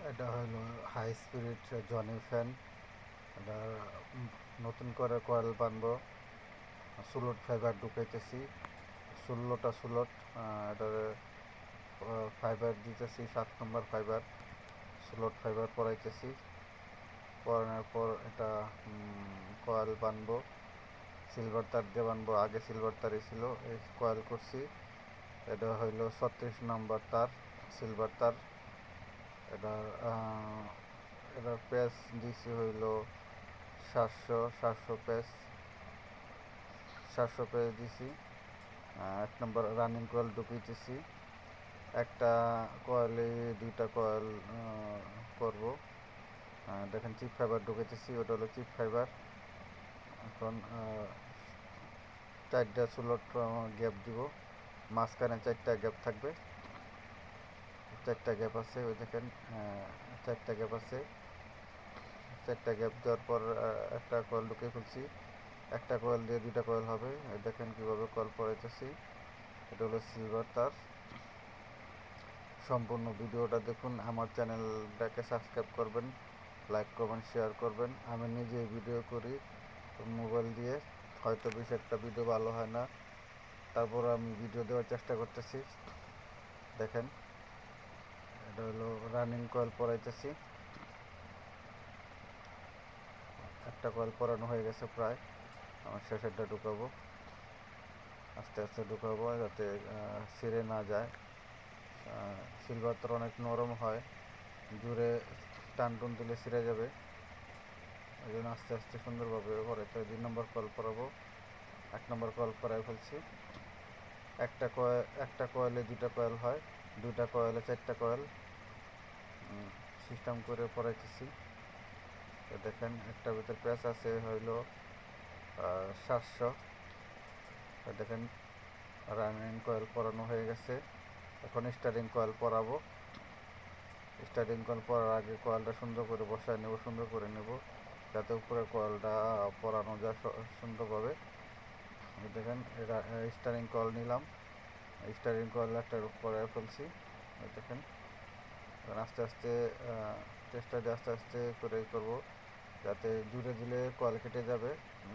এটা হলো high spirit Johnny fan. এটা নতুন করে কয়েল বানবো, সুলট ফাইবার ঢুকাইতেছি, 16টা সুলট। এটার ফাইবার দিতেছি 7 নম্বর ফাইবার, সুলট ফাইবার পরাইতেছি। পরানোর পর এটা কয়েল বানবো, সিলভার তার দিয়ে বানবো। আগে সিলভার তারই ছিল, এই কয়েল করছি। এটা হইলো 36 নম্বর তার, সিলভার তার। এটার এটার পেজ দিছি হইল 700 পেজ, 700 পেজ দিছি। 1 নম্বর রানিং কয়েল ঢুকিয়েছি। একটা কয়েলে 2টা কয়েল করব। দেখেন চিপ ফাইবার ঢুকাইতেছি, ওটা হলো চিপ ফাইবার। এখন 4টা স্লট গ্যাপ দিব, মাঝখানে 4টা গ্যাপ থাকবে। 4টা গ্যাপ আছে, ওই দেখেন 4টা গ্যাপ আছে। 4টা গ্যাপ দেওয়ার পর একটা কয়েল ঢুকে ফেলছি। একটা কয়েল দিয়ে 2টা কয়েল হবে। দেখেন কীভাবে কয়েল পরাইতেছি। এটা হলো সিলভার তার। সম্পূর্ণ ভিডিওটা দেখুন। আমার চ্যানেলটাকে সাবস্ক্রাইব করবেন, লাইক করবেন, শেয়ার করবেন। আমি নিজেই ভিডিও করি মোবাইল দিয়ে, হয়তো বেশি একটা ভিডিও ভালো হয় না, তারপর আমি ভিডিও দেওয়ার চেষ্টা করতেছি। দেখেন এটা হলো রানিং কয়েল পরাইতেছি। একটা কয়েল পরানো হয়ে গেছে প্রায়, আমার শেষেরটা ঢুকাবো। আস্তে আস্তে ঢুকাবো যাতে ছিঁড়ে না যায়। সিলভার তো অনেক নরম হয়, জুড়ে টান টুন দিলে ছিঁড়ে যাবে। ওই জন্য আস্তে আস্তে সুন্দরভাবে পরাইতে হয়। 2 নম্বর কয়েল পরাবো। 1 নম্বর কয়েল পরাই ফেলছি। একটা কয়েলে 2টা কয়েল হয়, 2টা কয়েলে 4টা কয়েল সিস্টেম করে পরাইতেছি। তো দেখেন একটার ভিতরে প্যাচ আছে হইলো 700। দেখেন রানিং কয়েল পরানো হয়ে গেছে। এখন স্টার্টিং কয়েল পরাবো। স্টার্টিং কয়েল পরার আগে কয়েলটা সুন্দর করে বসায় নেব, সুন্দর করে নেব যাতে উপরে কয়েলটা পরানো যায় সুন্দরভাবে। দেখেন এটা স্টারিং কয়েল নিলাম, স্টারিং কয়েল একটা পরায় ফেলছি। দেখেন আস্তে আস্তে চেষ্টা দিয়ে আস্তে আস্তে করে করবো, যাতে জুড়ে দিলে কয়েল কেটে যাবে।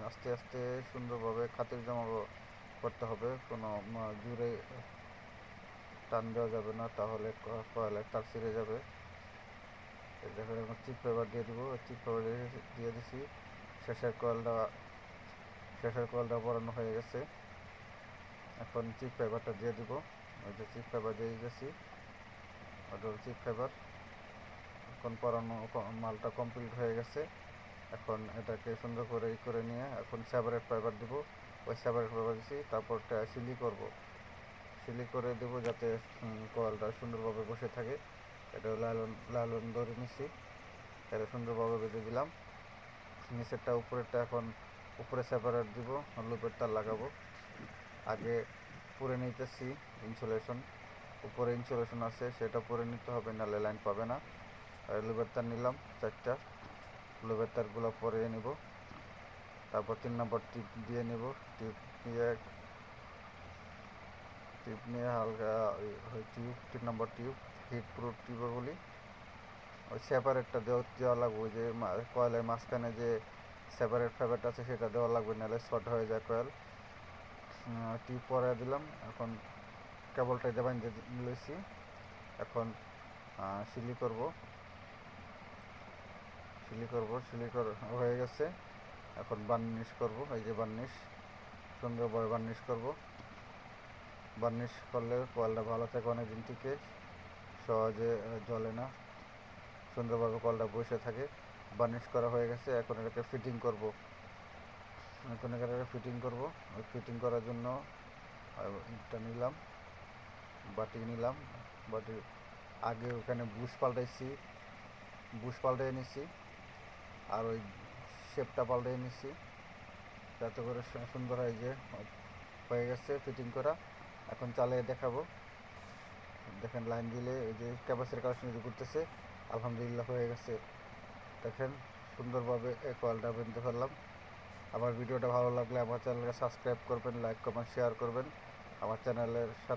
আস্তে আস্তে সুন্দরভাবে খাতির জমা করতে হবে, কোনো জুড়ে টান দেওয়া যাবে না, তাহলে কয়েলের তার ছিঁড়ে যাবে। দেখেন এখন চিপ পেপার দিয়ে দিব, চিপ পেপার দিয়ে দিছি। শেষের কয়েলটা পরানো হয়ে গেছে। এখন চিপ পেপারটা দিয়ে দিব, ওই যে চিপ পেপার দিয়ে দিয়েছি, ওটা চিপ পেপার। এখন পরানো মালটা কমপ্লিট হয়ে গেছে। এখন এটাকে সুন্দর করে করে নিয়ে এখন সেপারেট পেপার দিব, ওই সেপারেট পেপার দিছি। তারপর সিলি করব, সিলি করে দেবো যাতে কয়েলটা সুন্দরভাবে বসে থাকে। এটা লালন ধরে নিছি, এটা সুন্দরভাবে বেঁধে দিলাম। নিচেরটা উপরেরটা এখন উপরে সেপারেট দিব, লুপের তার লাগাবো। আগে পরে নিতেছি ইনসুলেশন, উপরে ইনসুলেশন আছে সেটা পরে নিতে হবে, নাহলে লাইন পাবে না। লুপের তার নিলাম 4টা, লুপের তারগুলো পরে নিব। তারপর 3 নম্বর টিপ দিয়ে নেব, টিপ নিয়ে হালকা টিউব, 3 নম্বর টিউব, হিট প্রুফ টিউব বলি। ওই সেপারেটটা দেওয়া লাগবে, ওই যে কয়েলের মাঝখানে যে সেপারেট ফাইবারটা আছে সেটা দেওয়া লাগবে, নাহলে শর্ট হয়ে যায় কয়েল। টিউব পরে দিলাম। এখন কেবলটা দিয়ে বাইন্ধে লইছি। এখন সিলি করব, সিলি করা হয়ে গেছে। এখন বার্নিশ করব, এই যে বার্নিশ, সুন্দরভাবে বার্নিশ করব। বার্নিশ করলে কয়েলটা ভালো থাকে, অনেকদিন টিকে, সহজে জ্বলে না, সুন্দরভাবে কয়েলটা বসে থাকে। বার্নিশ করা হয়ে গেছে। এখন এটাকে ফিটিং করব। ফিটিং করব। ওই ফিটিং করার জন্য এটা নিলাম, বাটি নিলাম। বাটির আগে ওখানে বুশ পাল্টাই নিছি, আর ওই শেপটা পাল্টাই নিছি, যাতে করে সুন্দর হয়। যে হয়ে গেছে ফিটিং করা, এখন চালিয়ে দেখাবো। দেখেন লাইন দিলে এই যে ক্যাপাসিটির কানেকশন করতেছে, আলহামদুলিল্লাহ হয়ে গেছে। দেখেন সুন্দরভাবে এই কয়েলটা বেঁধে ফেললাম। আমার ভিডিওটা ভালো লাগলে আমার চ্যানেলকে সাবস্ক্রাইব করবেন, লাইক করবেন, শেয়ার করবেন। আমার চ্যানেলের সাথে